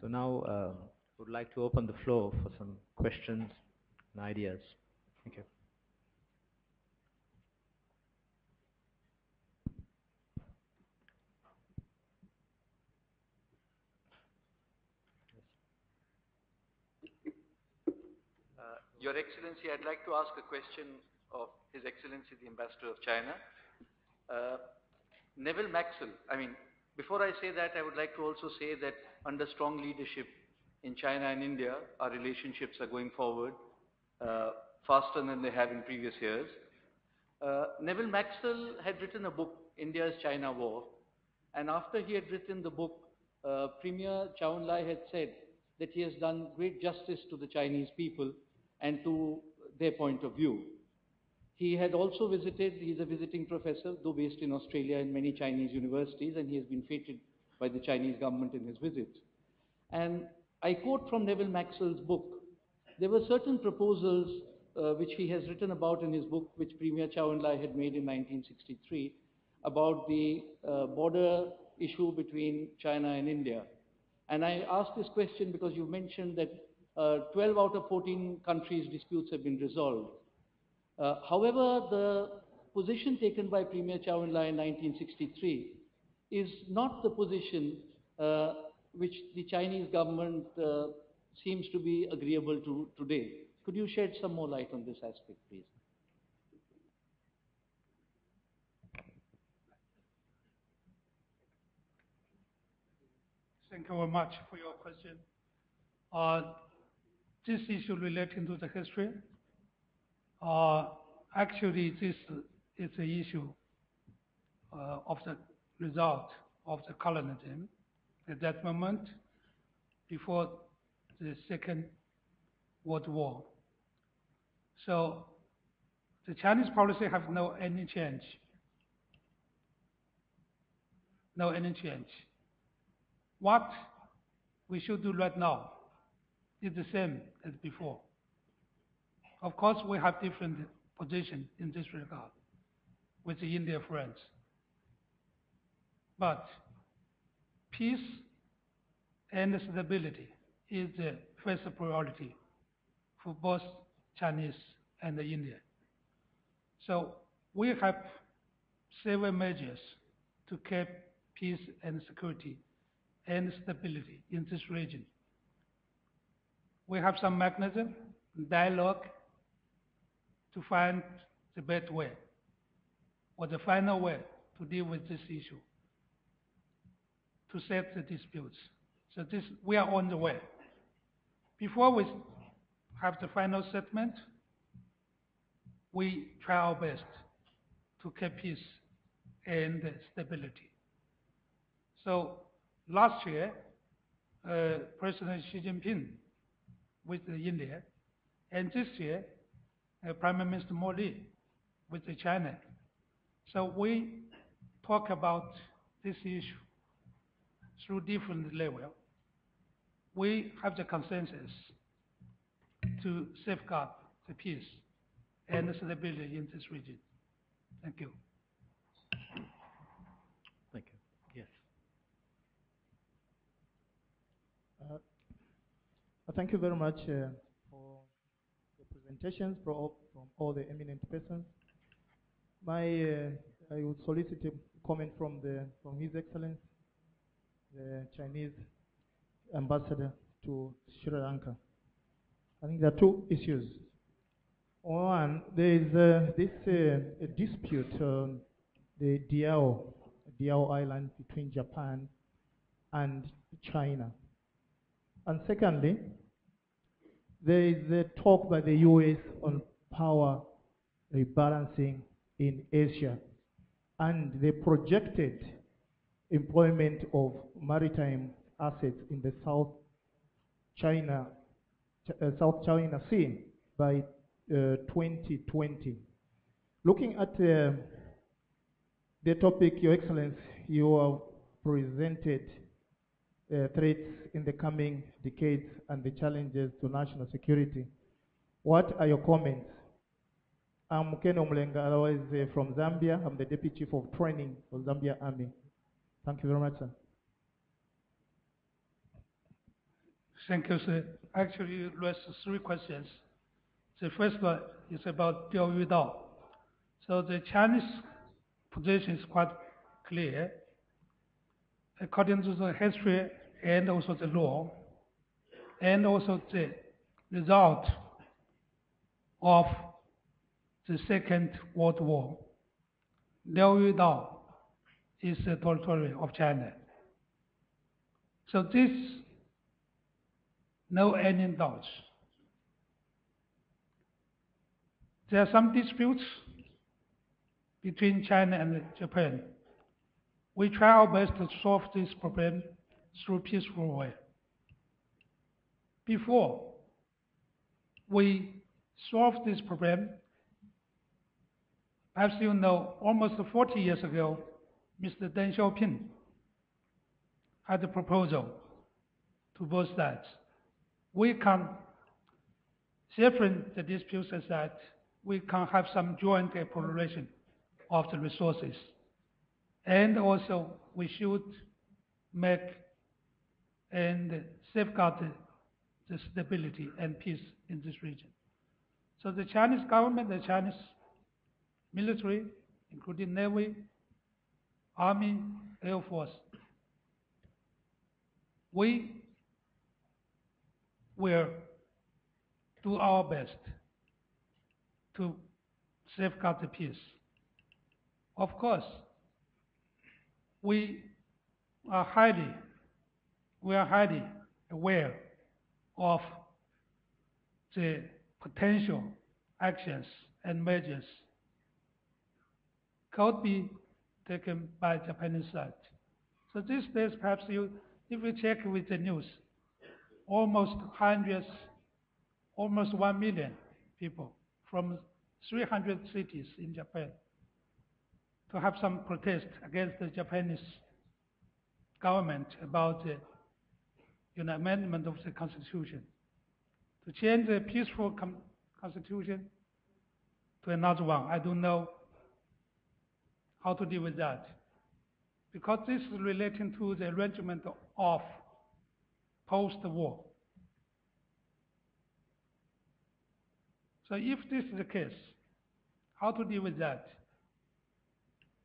So now would like to open the floor for some questions and ideas. Thank you. Your Excellency, I'd like to ask a question of His Excellency the Ambassador of China. Neville Maxwell, before I say that, I would like to also say that under strong leadership in China and India, our relationships are going forward faster than they have in previous years. Neville Maxwell had written a book, India's China War, and after he had written the book, Premier Chou En-lai had said that he has done great justice to the Chinese people and to their point of view. He had also visited, he's a visiting professor, though based in Australia in many Chinese universities, and he has been feted by the Chinese government in his visits. And I quote from Neville Maxwell's book, there were certain proposals which he has written about in his book, which Premier Chou En-lai had made in 1963, about the border issue between China and India. And I ask this question because you mentioned that 12 out of 14 countries' disputes have been resolved. However, the position taken by Premier Chou En-lai in 1963 is not the position which the Chinese government seems to be agreeable to today. Could you shed some more light on this aspect, please? Thank you very much for your question. This issue relating to the history, actually this is the issue of the result of the colonialism at that moment before the Second World War. So the Chinese policy have no any change. No any change. What we should do right now is the same as before. Of course, we have different positions in this regard with the Indian friends. But peace and stability is the first priority for both Chinese and India. So we have several measures to keep peace and security and stability in this region. We have some mechanism, dialogue, to find the best way or the final way to deal with this issue, to set the disputes. So we are on the way. Before we have the final settlement, we try our best to keep peace and stability. So last year, President Xi Jinping with India, and this year, Prime Minister Modi with China. So we talk about this issue through different levels. We have the consensus to safeguard the peace and the stability in this region. Thank you. Thank you. Yes. Thank you very much for the presentations from all the eminent persons. I would solicit a comment from His Excellency, the Chinese ambassador to Sri Lanka. I think there are two issues. One, there is a dispute on the Diao Island between Japan and China. And secondly, there is a talk by the US on power rebalancing in Asia and the projected employment of maritime assets in the South China Sea by 2020. Looking at the topic, Your Excellency, you have presented threats in the coming decades and the challenges to national security. What are your comments? I'm Ken Omlenga, otherwise from Zambia. I'm the Deputy Chief of Training for Zambia Army. Thank you very much, sir. Thank you, sir. Actually, you raised three questions. The first one is about Diaoyu Dao. So the Chinese position is quite clear. According to the history and also the law, and also the result of the Second World War, Diaoyu Dao is a territory of China. So this, no any doubts. There are some disputes between China and Japan. We try our best to solve this problem through peaceful way. Before we solve this problem, perhaps you know, almost 40 years ago, Mr. Deng Xiaoping had a proposal to both sides. We can separate the disputes as that we can have some joint exploration of the resources. And also we should make and safeguard the stability and peace in this region. So the Chinese government, the Chinese military, including Navy, Army, Air Force, we will do our best to safeguard the peace. Of course, we are highly aware of the potential actions and measures could be taken by Japanese side. So these days, perhaps if you check with the news, almost 1 million people from 300 cities in Japan to have some protest against the Japanese government about the amendment of the constitution, to change the peaceful constitution to another one. I don't know how to deal with that, because this is relating to the arrangement of post-war. So if this is the case, how to deal with that?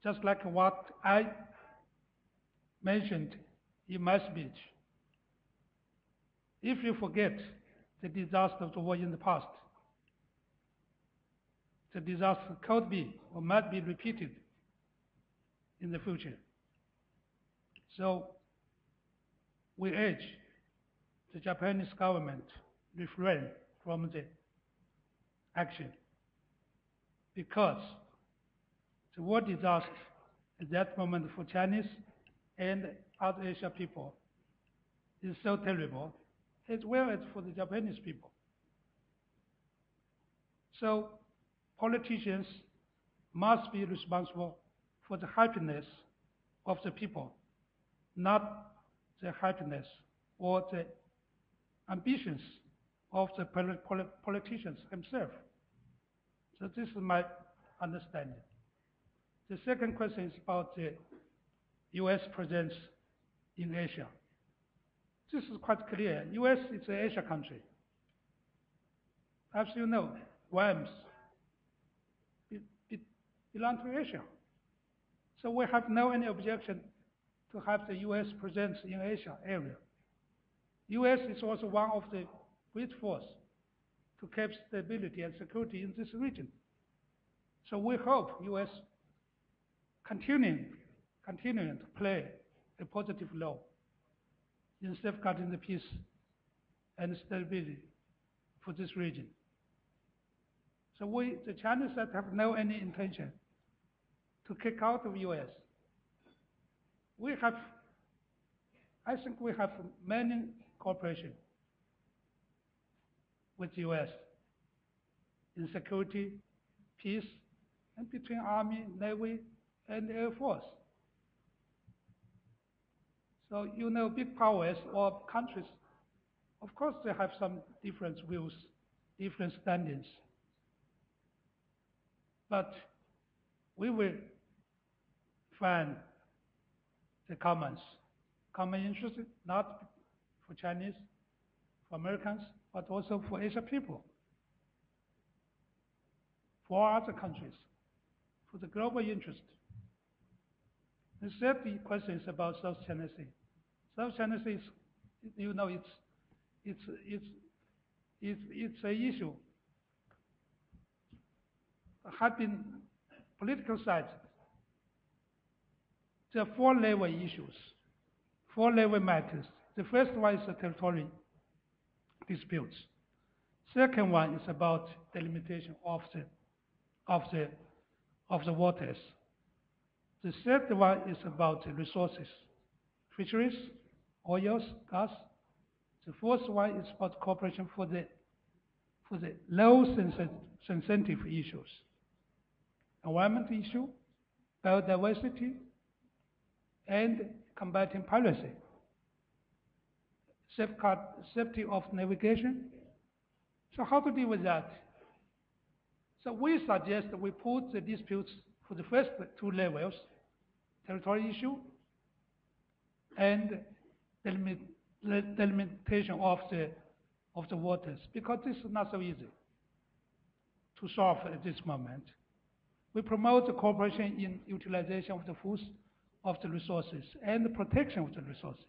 Just like what I mentioned in my speech, if you forget the disaster of the war in the past, the disaster could be or might be repeated in the future. So we urge the Japanese government refrain from the action, because the war disaster at that moment for Chinese and other Asian people is so terrible, as well as for the Japanese people. So politicians must be responsible for the happiness of the people, not the happiness or the ambitions of the politicians themselves. So this is my understanding. The second question is about the U.S. presence in Asia. This is quite clear. U.S. is an Asia country. As you know, Guams belong to Asia. So we have no any objection to have the U.S. presence in Asia area. U.S. is also one of the great force to keep stability and security in this region. So we hope U.S. continuing to play a positive role in safeguarding the peace and stability for this region. So the Chinese side have no any intention to kick out of U.S. I think we have many cooperation with U.S. in security, peace, and between Army, Navy, and Air Force. So big powers or countries, of course they have some different views, different standings. But we will find the common interest, not for Chinese, for Americans, but also for Asian people, for other countries, for the global interest. The third question is about South China Sea. South China Sea is, you know, it's an issue that has been politicized. There are four-level issues, four-level matters. The first one is the territory disputes. Second one is about delimitation of the waters. The third one is about the resources, fisheries, oils, gas. The fourth one is about cooperation for the low sensitive issues, environment issue, biodiversity, and combating piracy, safeguard safety of navigation. So how to deal with that? So we suggest that we put the disputes for the first two levels, territory issue and delimitation of the waters, because this is not so easy to solve at this moment. We promote the cooperation in utilization of the foods of the resources and the protection of the resources,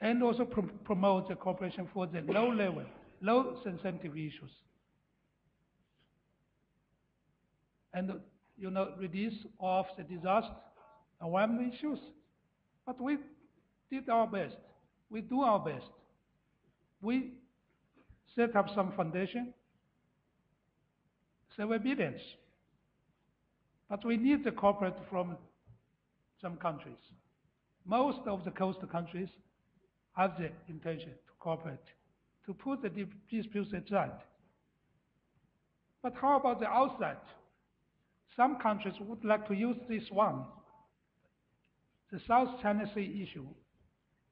and also promote the cooperation for the low sensitive issues, and reduce of the disaster environment issues. But we did our best. We do our best. We set up some foundation, several billions. But we need the cooperate from some countries. Most of the coast countries have the intention to cooperate, to put the disputes aside. But how about the outside? Some countries would like to use this one, the South China Sea issue,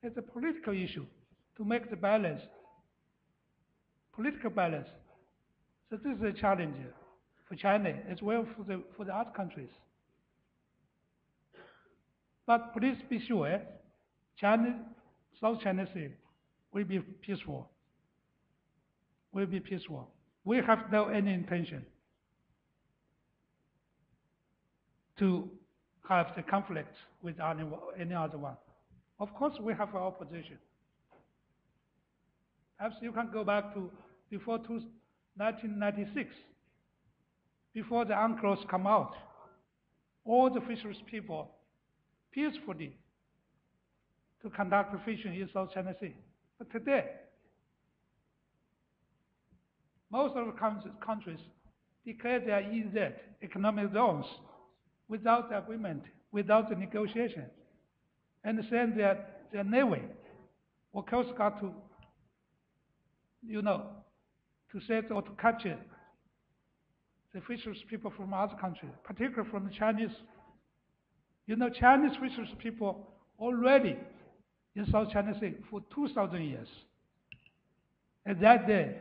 as a political issue to make the balance, political balance. So this is a challenge for China as well for the other countries. But please be sure, South China Sea will be peaceful. Will be peaceful. We have no any intention to have the conflict with any other one. Of course, we have our position. Perhaps you can go back to before 1996, before the UNCLOS come out. All the fisheries people peacefully to conduct fishing in South China Sea. But today, most of the countries declare their EEZ, economic zones, without agreement, without the negotiation, and send their navy or Coast Guard to set or to capture the fisheries people from other countries, particularly from the Chinese. Chinese fisheries people already in South China Sea for 2,000 years. At that day,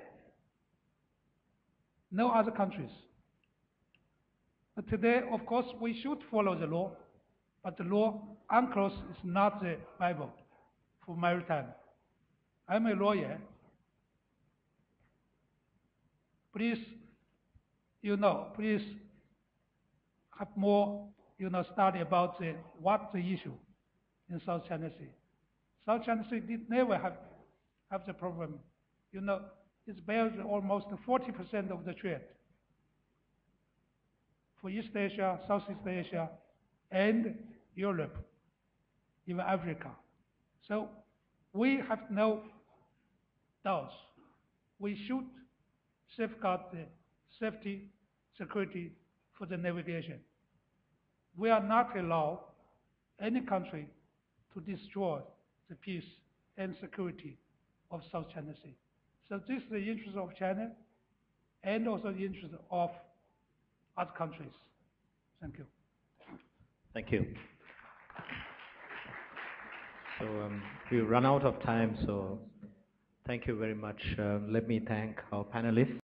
no other countries. But today, of course, we should follow the law, but the law, UNCLOS, is not the Bible for maritime. I'm a lawyer. Please, please have more, study about what the issue in South China Sea. South China Sea did never have the problem. It's bears almost 40% of the trade for East Asia, Southeast Asia, and Europe, even Africa. So we have no doubts. We should safeguard the safety, security for the navigation. We are not allow any country to destroy the peace and security of South China Sea. So this is the interest of China and also the interest of other countries. Thank you. Thank you. So we've run out of time, so thank you very much. Let me thank our panelists.